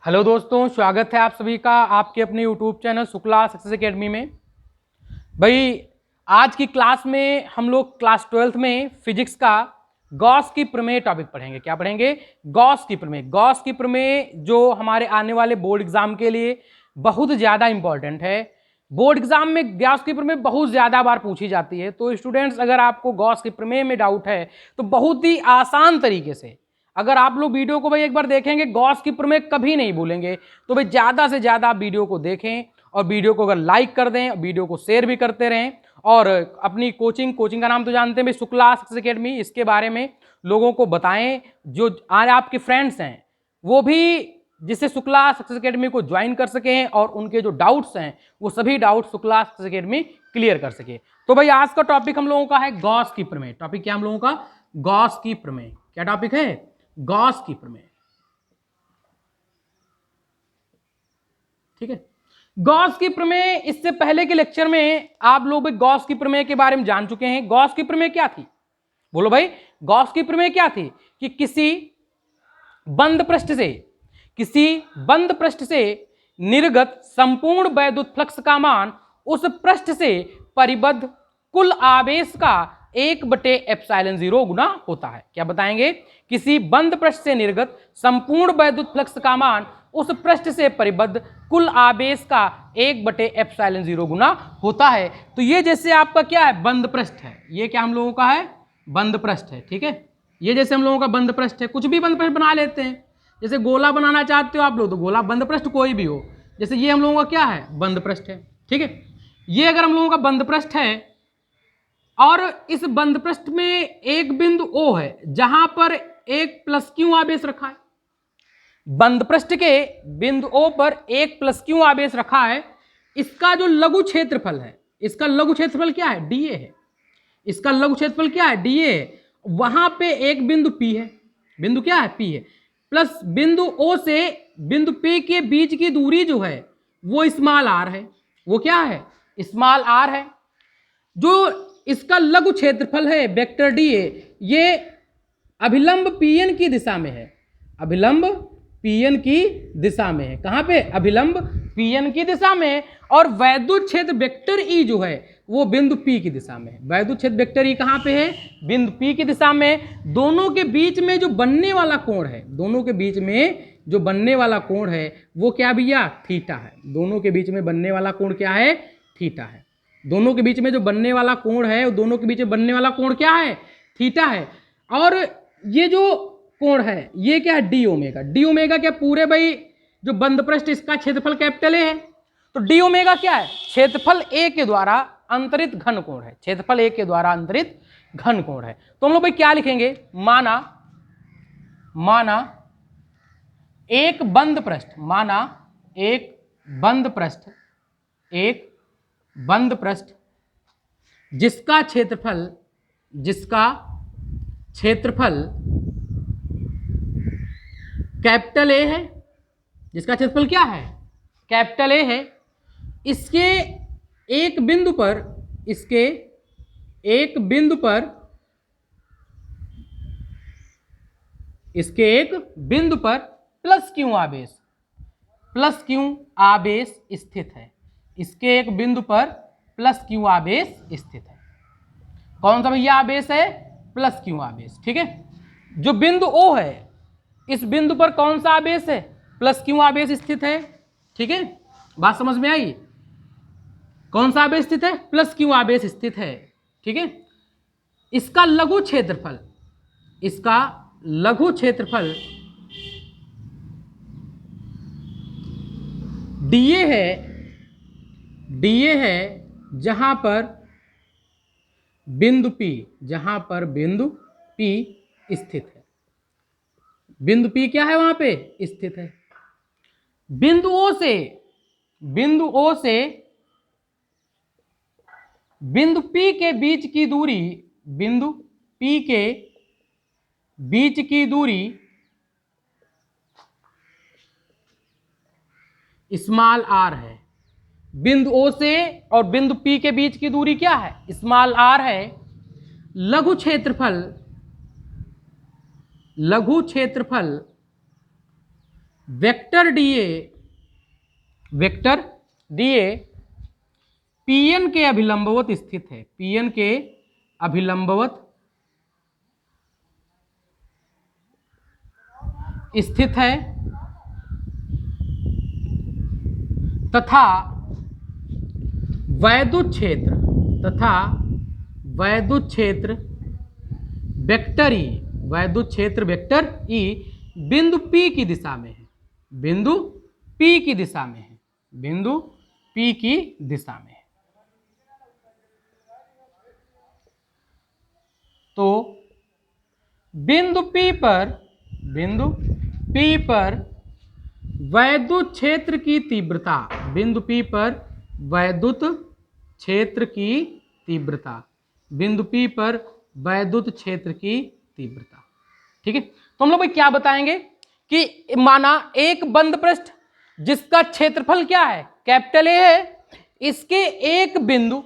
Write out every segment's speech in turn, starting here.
Hello दोस्तों, स्वागत है आप सभी का आपके अपने YouTube channel Shukla success academy में। भाई आज की क्लास में हम लोग क्लास 12th में फिजिक्स का गॉस की प्रमेय टॉपिक पढ़ेंगे। क्या पढ़ेंगे? गॉस की प्रमेय। गॉस की प्रमेय जो हमारे आने वाले बोर्ड एग्जाम के लिए बहुत ज़्यादा इंपॉर्टेंट है। बोर्ड एग्जाम में गॉस की प्रमेय बहुत ज़्यादा बार पूछी जाती है। तो स्टूडेंट्स, अगर आपको गॉस की प्रमेय में डाउट है तो बहुत ही आसान तरीके से अगर आप लोग वीडियो को भाई एक बार देखेंगे, गॉस की प्रमेय कभी नहीं भूलेंगे। तो भाई ज़्यादा से ज़्यादा आप वीडियो को देखें और वीडियो को अगर लाइक कर दें, वीडियो को शेयर भी करते रहें और अपनी कोचिंग का नाम तो जानते हैं भाई, शुक्ला सक्सेस एकेडमी। इसके बारे में लोगों को बताएं, जो आज आपके फ्रेंड्स हैं वो भी जिससे शुक्ला सक्सेस एकेडमी को ज्वाइन कर सकें और उनके जो डाउट्स हैं वो सभी doubt Shukla success academy clear कर सके। तो भाई आज का टॉपिक हम लोगों का है गॉस की प्रमेय। टॉपिक क्या हम लोगों का? गॉस की प्रमेय। क्या टॉपिक है? गॉस की प्रमेय। ठीक है। गॉस की प्रमेय, इससे पहले के लेक्चर में आप लोग गॉस की प्रमेय के बारे में जान चुके हैं। गॉस की प्रमेय क्या थी? बोलो भाई, गॉस की प्रमेय क्या थी? कि किसी बंद पृष्ठ से निर्गत संपूर्ण वैद्युत फ्लक्स का मान उस पृष्ठ से परिबद्ध कुल आवेश का 1/ε0 गुना होता है। क्या बताएंगे? किसी बंद पृष्ठ से निर्गत संपूर्ण वैद्युत फ्लक्स का मान उस पृष्ठ से परिबद्ध कुल आवेश का 1/ε0 गुना होता है। तो ये जैसे आपका क्या है? बंद पृष्ठ है। ये क्या हम लोगों का है? बंद पृष्ठ है। ठीक है। ये जैसे हम लोगों का बंद पृष्ठ है। कुछ भी बंद पृष्ठ बना लेते हैं। जैसे गोला बनाना चाहते हो आप लोग तो गोला, बंद पृष्ठ कोई भी हो। जैसे ये हम लोगों का क्या है? बंद पृष्ठ है। ठीक है। ये अगर हम लोगों का बंद पृष्ठ है और इस बंद पृष्ठ में एक बिंदु O है जहां पर एक +Q आवेश रखा है। बंद पृष्ठ के बिंदु O पर एक +Q आवेश रखा है। इसका जो लघु क्षेत्रफल है, इसका लघु क्षेत्रफल क्या है? dA है। इसका लघु क्षेत्रफल क्या है? dA है। वहां पे एक बिंदु P है। बिंदु क्या है? P है। प्लस बिंदु O से बिंदु P के बीच की दूरी जो है वो स्मॉल r है। वो क्या है? स्मॉल r है। जो इसका लघु क्षेत्रफल है वेक्टर dA, ये अभिलंब Pn की दिशा में है। अभिलंब Pn की दिशा में है। कहां पे? अभिलंब Pn की दिशा में है। और वैद्युत क्षेत्र वेक्टर E जो है वो बिंदु P की दिशा में है। वैद्युत क्षेत्र वेक्टर E कहां पे है? बिंदु P की दिशा में। दोनों के बीच में जो बनने वाला कोण है, दोनों के बीच में जो बनने वाला कोण है वो क्या भैया? थीटा है। दोनों के बीच में बनने वाला कोण क्या है? थीटा है। दोनों के बीच में जो बनने वाला कोण है, दोनों के बीच में बनने वाला कोण क्या है? थीटा है। और ये जो कोण है ये क्या है? D omega. डी ओमेगा क्या? पूरे भाई जो बंद पृष्ठ इसका क्षेत्रफल कैपिटल ए है। तो डी ओमेगा क्या है? क्षेत्रफल ए के द्वारा अंतरित घन कोण है। क्षेत्रफल ए के द्वारा अंतरित घन कोण है। तो हम लोग भाई क्या लिखेंगे? माना एक बंद पृष्ठ जिसका क्षेत्रफल कैपिटल ए है। जिसका क्षेत्रफल क्या है? कैपिटल ए है। इसके एक बिंदु पर प्लस क्यू आवेश स्थित है। इसके एक बिंदु पर +Q आवेश स्थित है। कौन सा भैया आवेश है? +Q आवेश। ठीक है। जो बिंदु O है, इस बिंदु पर कौन सा आवेश है? +Q आवेश स्थित है। ठीक है। बात समझ में आई? कौन सा आवेश स्थित है? +Q आवेश स्थित है। ठीक है। इसका लघु क्षेत्रफल dA है जहां पर बिंदु P स्थित है। बिंदु P क्या है? वहां पे स्थित है। बिंदु O से बिंदु P के बीच की दूरी स्मॉल r है। बिंदु O से और बिंदु P के बीच की दूरी क्या है? स्मॉल r है। लघु क्षेत्रफल वेक्टर डीए Pn के अभिलंबवत स्थित है, Pn के अभिलंबवत स्थित है तथा वैद्युत क्षेत्र वेक्टर ई बिंदु P की दिशा में है, बिंदु P की दिशा में है, बिंदु P की दिशा में है। तो बिंदु P पर वैद्युत क्षेत्र की तीव्रता, बिंदु P पर वैद्युत क्षेत्र की तीव्रता, बिंदु P पर वैद्युत क्षेत्र की तीव्रता। ठीक है, तो हम लोग भाई क्या बताएंगे कि माना एक बंद पृष्ठ जिसका क्षेत्रफल क्या है, कैपिटल ए है, इसके एक बिंदु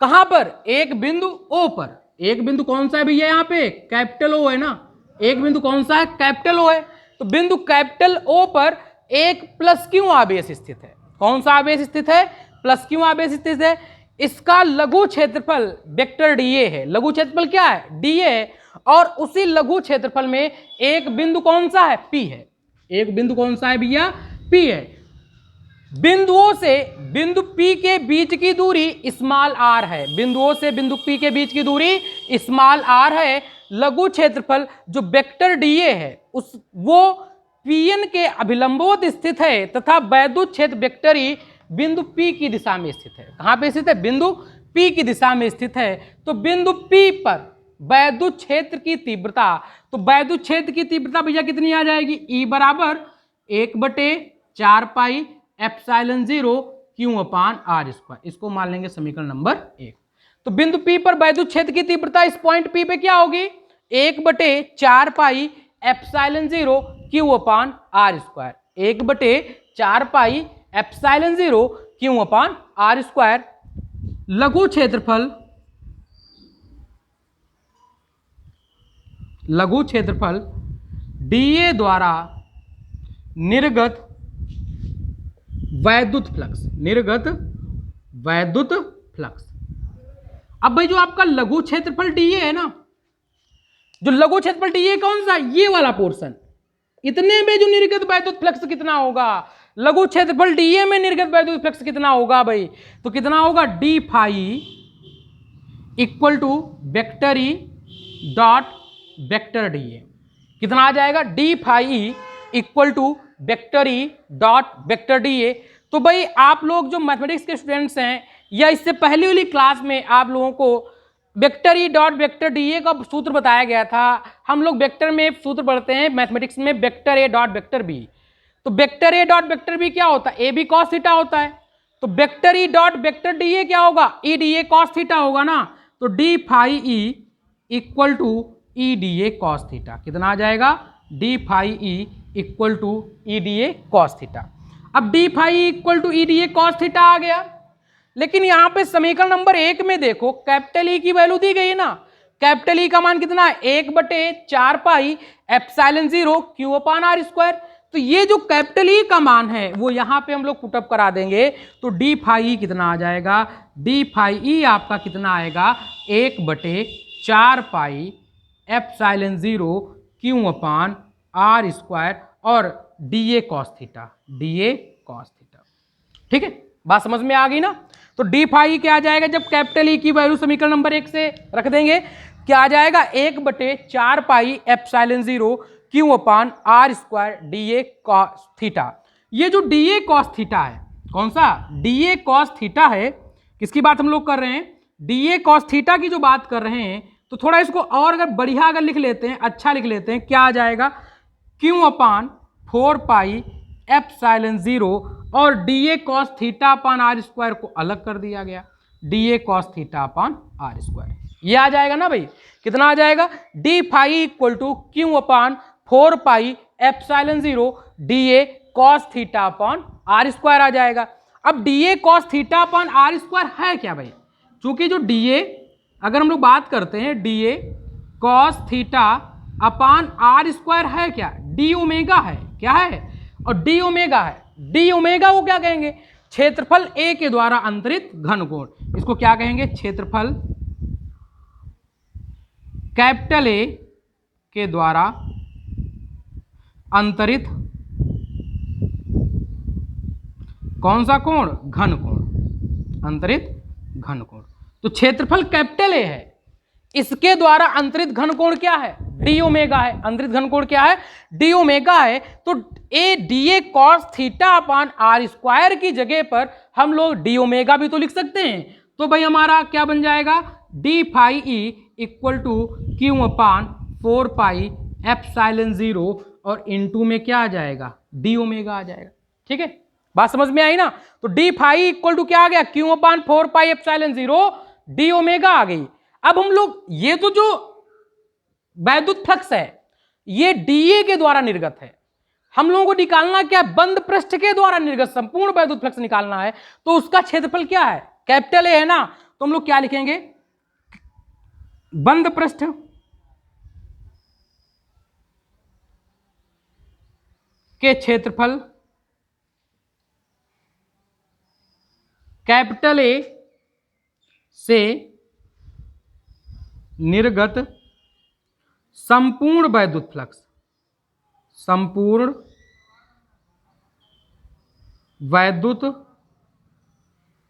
कहां पर, एक बिंदु O पर, एक बिंदु कौन सा है भैया यहाँ पे, कैपिटल O है ना, एक बिंदु कौन सा है, कैपिटल O है। तो बिंदु कैपिटल O पर एक प्लस क्यू आवेश स्थित है। कौन सा आवेश स्थित है, प्लस क्यू आवेश स्थित है। इसका लघु क्षेत्रफल वेक्टर डीए है, लघु क्षेत्रफल क्या है, डीए है, और उसी लघु क्षेत्रफल में एक बिंदु कौन सा है, P है, एक बिंदु कौन सा है भैया, P है। बिंदुओं से बिंदु P के बीच की दूरी स्मॉल r है, बिंदुओं से बिंदु P के बीच की दूरी स्मॉल r है। लघु क्षेत्रफल जो वेक्टर डीए है उस वो Pn के अभिलंबवत स्थित है तथा वैद्युत क्षेत्र वेक्टर ई बिंदु P की दिशा में स्थित है। कहां पे स्थित है, बिंदु P की दिशा में स्थित है। तो बिंदु P पर वैद्युत क्षेत्र की तीव्रता, तो वैद्युत क्षेत्र की तीव्रता भैया कितनी आ जाएगी, E बराबर 1/4 पाई एप्सिलॉन 0 Q/r²। इसको मान लेंगे समीकरण नंबर 1। तो बिंदु P पर वैद्युत क्षेत्र की तीव्रता इस पॉइंट P पे क्या होगी, 1/4 pi epsilon 0 Q/r², 1/4 pi epsilon 0 Q/r²। लघु क्षेत्रफल डीए द्वारा निर्गत वैद्युत फ्लक्स, अब भाई जो आपका लघु क्षेत्रफल डीए है ना, जो लघु क्षेत्रफल डीए कौन सा, ये वाला पोर्शन, इतने में जो निर्गत वैद्युत फ्लक्स कितना होगा, लघु क्षेत्रफल डीए में निर्गत वैद्युत फ्लक्स कितना होगा भाई, तो कितना होगा, d phi equal to vector E dot vector d a. कितना आ जाएगा, d phi equal to vector E dot vector d a. तो भाई आप लोग जो मैथमेटिक्स के स्टूडेंट्स हैं या इससे पहले वाली क्लास में आप लोगों को vector E dot vector DA का सूत्र बताया गया था। हम लोग वेक्टर में सूत्र पढ़ते हैं मैथमेटिक्स में, vector A dot vector B. तो vector A dot vector B क्या होता है, ए बी कॉस थीटा होता है। तो वेक्टर ई डॉट वेक्टर डीए क्या होगा, ई डी ए कॉस थीटा होगा ना। तो d phi E equal to E d A cos theta. कितना आ जाएगा, d phi E equal to E d A cos theta. अब d phi equal to E d A cos theta आ गया, लेकिन यहां पे समीकरण नंबर 1 में देखो कैपिटल ई की वैल्यू दी गई है ना, कैपिटल ई का मान कितना है, 1/4 पाई एप्सिलॉन 0 Q/r²। तो ये जो कैपिटल ई का मान है वो यहां पे हम लोग पुटअप करा देंगे। तो डी फाई ई कितना आ जाएगा, डी फाई ई आपका कितना आएगा, 1/4 पाई एप्सिलॉन 0 Q/r² और d A cos theta, D A cos theta. ठीक है, बात समझ में आ गई ना। तो डी फाई क्या आ जाएगा, जब कैपिटल ई की वैल्यू समीकरण नंबर 1 से रख देंगे, क्या आ जाएगा, 1/4 pi epsilon 0 Q/r² D A cos theta. ये जो डी ए कॉस थीटा है, कौन सा, डी ए कॉस थीटा है, किसकी बात हम लोग कर रहे हैं, डी ए कॉस थीटा की जो बात कर रहे हैं। तो थोड़ा इसको और अगर बढ़िया अगर लिख लेते हैं, अच्छा लिख लेते हैं, क्या आ जाएगा, Q/4 पाई एप्सिलॉन 0 और डी ए कॉस थीटा अपान r² को अलग कर दिया गया, डी ए कॉस थीटा अपान r²। ये आ जाएगा ना भाई, कितना आ जाएगा, d phi equal to Q/4 pi epsilon 0 d A cos theta upon r² आ जाएगा। अब डी ए कॉस थीटा अपान r² है क्या भाई, चूंकि जो डी ए अगर हम लोग बात करते हैं D A cos theta upon r² है क्या, डी ओमेगा है, क्या है, और डी ओमेगा है। डी ओमेगा को क्या कहेंगे? क्षेत्रफल ए के द्वारा अंतरित घनकोण। इसको क्या कहेंगे? क्षेत्रफल कैपिटल ए के द्वारा अंतरित कौन सा कोण? घन कोण, अंतरित घन कोण। तो क्षेत्रफल कैपिटल ए है, इसके द्वारा अंतरित घन कोण क्या है? डी ओमेगा है। अंतरित घन कोण क्या है? डी ओमेगा है। तो a d A cos theta upon r square की जगह पर हम लोग डी ओमेगा भी तो लिख सकते हैं। तो भाई हमारा क्या बन जाएगा? D phi E equal to q upon 4 pi epsilon 0 और इनटू में क्या आ जाएगा? डी ओमेगा आ जाएगा। ठीक है, बात समझ में आई ना? तो डी फाई इक्वल टू क्या आ गया? Q upon 4 pi epsilon 0 D omega आ गई। अब हम लोग ये तो जो वैद्युत फ्लक्स है ये डीए के द्वारा निर्गत है, हम लोगों को निकालना क्या? बंद पृष्ठ के द्वारा निर्गत संपूर्ण वैद्युत फ्लक्स निकालना है। तो उसका क्षेत्रफल क्या है? कैपिटल ए है ना, तो हम लोग क्या लिखेंगे? बंद पृष्ठ के क्षेत्रफल कैपिटल ए से निर्गत संपूर्ण वैद्युत फ्लक्स, संपूर्ण वैद्युत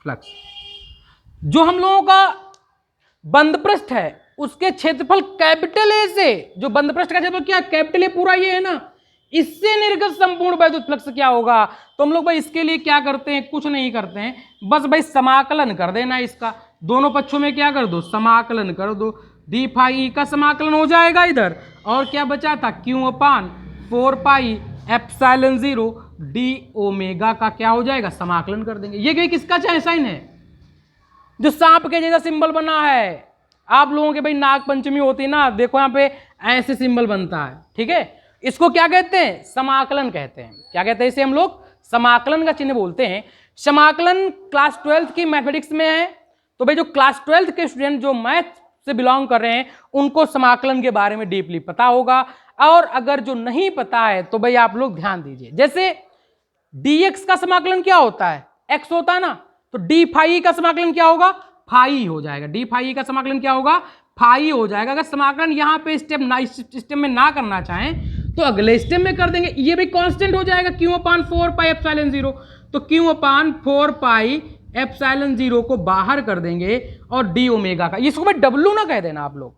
फ्लक्स जो हम लोगों का बंद पृष्ठ है उसके क्षेत्रफल कैपिटल ए से, जो बंद पृष्ठ का क्षेत्रफल क्या? कैपिटल ए पूरा ये है ना, इससे निर्गत संपूर्ण वैद्युत फ्लक्स क्या होगा? तो हम लोग भाई इसके लिए क्या करते हैं? कुछ नहीं करते हैं, बस भाई समाकलन कर देना इसका। दोनों पक्षों में क्या कर दो? समाकलन कर दो। डी फाई ई का समाकलन हो जाएगा इधर, और क्या बचा था? Q upon 4 pi epsilon 0 D omega का क्या हो जाएगा? समाकलन कर देंगे। ये किसका चाहे साइन है? जो सांप के जैसा सिंबल बना है। आप लोगों के भाई नाग पंचमी होती है ना, देखो यहाँ पे ऐसे सिंबल बनता है। ठीक है, इसको क्या कहते हैं? समाकलन कहते हैं। क्या कहते हैं इसे? हम लोग समाकलन का चिन्ह बोलते हैं। समाकलन क्लास 12th की मैथमेटिक्स में है। तो भाई जो क्लास 12th के स्टूडेंट जो मैथ से बिलोंग कर रहे हैं उनको समाकलन के बारे में डीपली पता होगा, और अगर जो नहीं पता है तो भाई आप लोग ध्यान दीजिए। जैसे dx का समाकलन क्या होता है? x होता है ना, तो डी फाई का समाकलन क्या होगा? फाई हो जाएगा। डी फाई का समाकलन क्या होगा? फाई हो जाएगा। अगर समाकलन यहाँ पे स्टेप में ना करना चाहें तो अगले स्टेप में कर देंगे। ये भी कांस्टेंट हो जाएगा क्यू अपान 4 पाई एप्सिलॉन 0। तो क्यू अपान 4 पाई एप्सिलॉन 0 को बाहर कर देंगे और डी ओमेगा का, इसको भाई डब्लू ना कह देना आप लोग।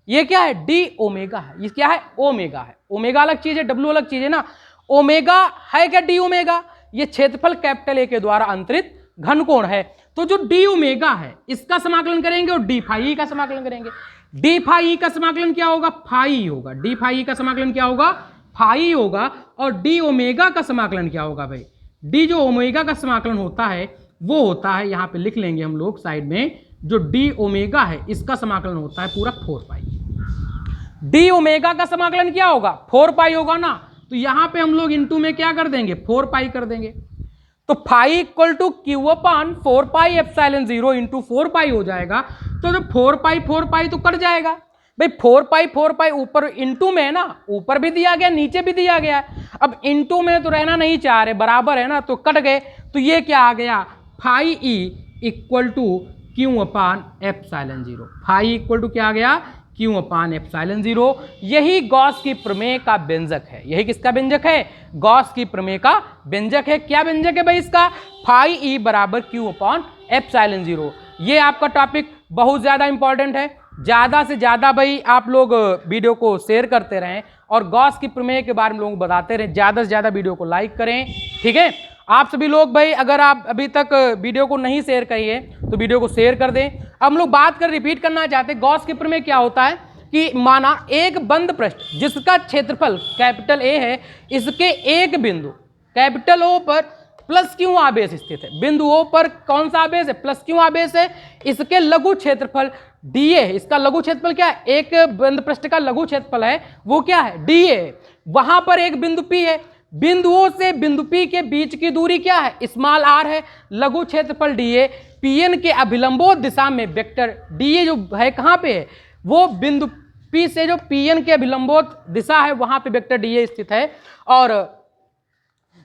ये क्या है? डी ओमेगा है। ये क्या है? ओमेगा है। ओमेगा अलग चीज है, डब्लू अलग चीज है ना। ओमेगा है क्या? D omega. ये क्षेत्रफल कैपिटल ए के द्वारा अंतरित घनकोण है। तो जो डी ओमेगा है इसका समाकलन करेंगे और डी फाई का समाकलन करेंगे। डी फाई का समाकलन क्या होगा? फाई होगा। डी फाई का समाकलन क्या होगा? फाई होगा। और डी ओमेगा का समाकलन क्या होगा भाई? डी जो ओमेगा का समाकलन होता है वो होता है, यहां पे लिख लेंगे हम लोग साइड में, जो डी ओमेगा है इसका समाकलन होता है पूरा 4 पाई। डी ओमेगा का समाकलन क्या होगा? 4 पाई होगा ना, तो यहां पे हम लोग इनटू में क्या कर देंगे? 4 पाई कर देंगे। तो phi equal to q upon 4 pi epsilon 0 into 4 pi हो जाएगा। तो जो 4 पाई तो कट जाएगा भाई। 4 पाई ऊपर इंटू में है ना, ऊपर भी दिया गया नीचे भी दिया गया। अब इंटू में तो रहना नहीं चाह रहे, बराबर है ना, तो कट गए। तो ये क्या आ गया? Phi E equal to q upon epsilon 0। Phi equal to क्या आ गया? Q upon epsilon 0। यही गॉस की प्रमेय का व्यंजक है। यही किसका व्यंजक है? गॉस की प्रमेय का व्यंजक है। क्या व्यंजक है भाई इसका? फाई ई बराबर क्यू अपान एप्सिलॉन 0। ये आपका टॉपिक बहुत ज्यादा इंपॉर्टेंट है। ज्यादा से ज्यादा भाई आप लोग वीडियो को शेयर करते रहें और गॉस की प्रमेय के बारे में लोगों को बताते रहें। ज्यादा से ज्यादा वीडियो को लाइक करें। ठीक है, आप सभी लोग भाई अगर आप अभी तक वीडियो को नहीं शेयर करिए तो वीडियो को शेयर कर दें। अब हम लोग बात कर रिपीट करना चाहते हैं, गॉस के प्रमेय क्या होता है कि माना एक बंद पृष्ठ जिसका क्षेत्रफल कैपिटल ए है, इसके एक बिंदु कैपिटल ओ पर प्लस क्यू आवेश स्थित है। बिंदु ओ पर कौन सा आवेश है? प्लस क्यू आवेश है। इसके लघु क्षेत्रफल डी ए है। इसका लघु क्षेत्रफल क्या है? एक बंद पृष्ठ का लघु क्षेत्रफल है वो क्या है? D A. वहां पर एक बिंदु पी है। बिंदुओं से बिंदु पी के बीच की दूरी क्या है? स्मॉल आर है। लघु क्षेत्रफल डी ए पीएन के अभिलंबोत दिशा में वेक्टर डी ए जो है कहां पे है? वो बिंदु पी से जो पीएन के अभिलंबोत दिशा है वहां पे वेक्टर डी ए स्थित है। और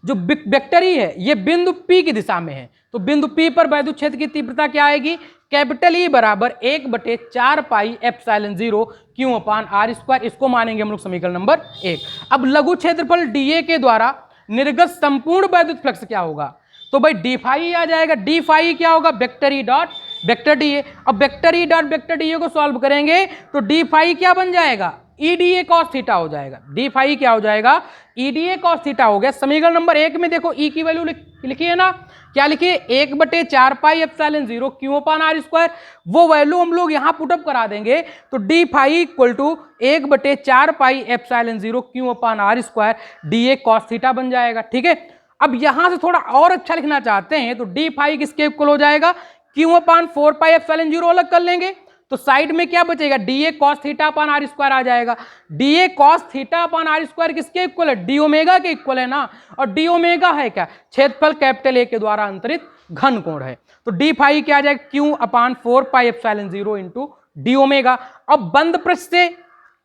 जो वेक्टर ई है ये बिंदु P की दिशा में है, तो बिंदु P पर वैद्युत क्षेत्र की तीव्रता क्या आएगी, कैपिटल E बराबर 1/4 pi epsilon 0 Q upon R square. इसको मानेंगे हम लोग समीकरण नंबर 1। अब लघु क्षेत्रफल dA के द्वारा निर्गत संपूर्ण वैद्युत फ्लक्स क्या होगा, तो भाई डी फाई आ जाएगा। डी फाई क्या होगा, वेक्टर ई डॉट वेक्टर डीए। अब वेक्टर ई डॉट वेक्टर डीए को सॉल्व करेंगे तो डी फाई क्या बन जाएगा, ई डी ए कॉस थीटा हो जाएगा। डी फाई क्या हो जाएगा, ई डी ए कॉस थीटा हो गया। समीकरण नंबर 1 में देखो ई की वैल्यू लिखिए ना, क्या लिखिए, 1/4 pi epsilon 0 Q upon R square. वो वैल्यू हम लोग यहाँ पुटअप करा देंगे तो d phi equal to 1/4 pi epsilon 0 Q upon R square d A cos theta बन जाएगा। ठीक है, अब यहां से थोड़ा और अच्छा लिखना चाहते हैं तो डी फाई किसके इक्वल हो जाएगा, Q अपान 4 पाई एप्सिलॉन 0 अलग कर लेंगे तो साइड में क्या बचेगा, डी ए cos theta upon R square आ जाएगा। डी ए cos theta upon R square किसके इक्वल है, डी ओमेगा के इक्वल है ना, और डी ओमेगा है क्या, क्षेत्रफल कैपिटल ए के द्वारा अंतरित घन कोण है। तो डी फाई क्या आ जाएगा, Q अपान 4 pi epsilon 0 into D omega. अब बंद पृष्ठ से,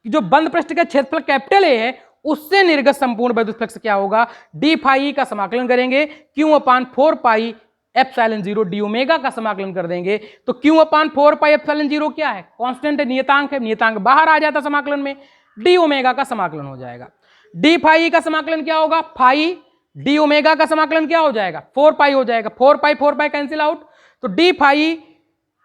जो बंद पृष्ठ का क्षेत्रफल कैपिटल ए है उससे निर्गत संपूर्ण वैद्युत फ्लक्स क्या होगा, डी फाई का समाकलन करेंगे, Q अपान 4 पाई एप्सिलॉन 0 डी ओमेगा का समाकलन कर देंगे तो Q अपान 4 पाई एप्सिलॉन 0 क्या है, कांस्टेंट है, नियतांक है, नियतांक बाहर आ जाता समाकलन में, डी ओमेगा का समाकलन हो जाएगा। डी फाई का समाकलन क्या होगा, फाई डी ओमेगा का समाकलन क्या हो जाएगा, 4 पाई हो जाएगा। 4 पाई कैंसिल आउट, तो डी फाई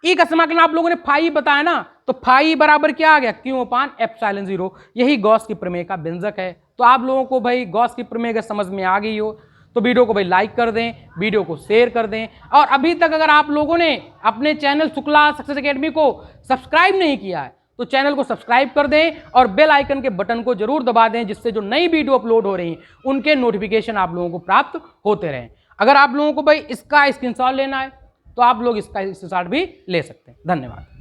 ई का समाकलन आप लोगों ने फाई बताया ना, तो फाई बराबर क्या आ गया, Q अपान एप्सिलॉन 0। यही गॉस की प्रमेय का व्यंजक है। तो आप लोगों को भाई गॉस की प्रमेय का समझ में आ गई हो तो वीडियो को भाई लाइक कर दें, वीडियो को शेयर कर दें, और अभी तक अगर आप लोगों ने अपने चैनल शुक्ला सक्सेस एकेडमी को सब्सक्राइब नहीं किया है तो चैनल को सब्सक्राइब कर दें और बेल आइकन के बटन को जरूर दबा दें, जिससे जो नई वीडियो अपलोड हो रही हैं उनके नोटिफिकेशन आप लोगों को प्राप्त होते रहें। अगर आप लोगों को भाई इसका स्क्रीनशॉट लेना है तो आप लोग इसका स्क्रीनशॉट भी ले सकते हैं। धन्यवाद।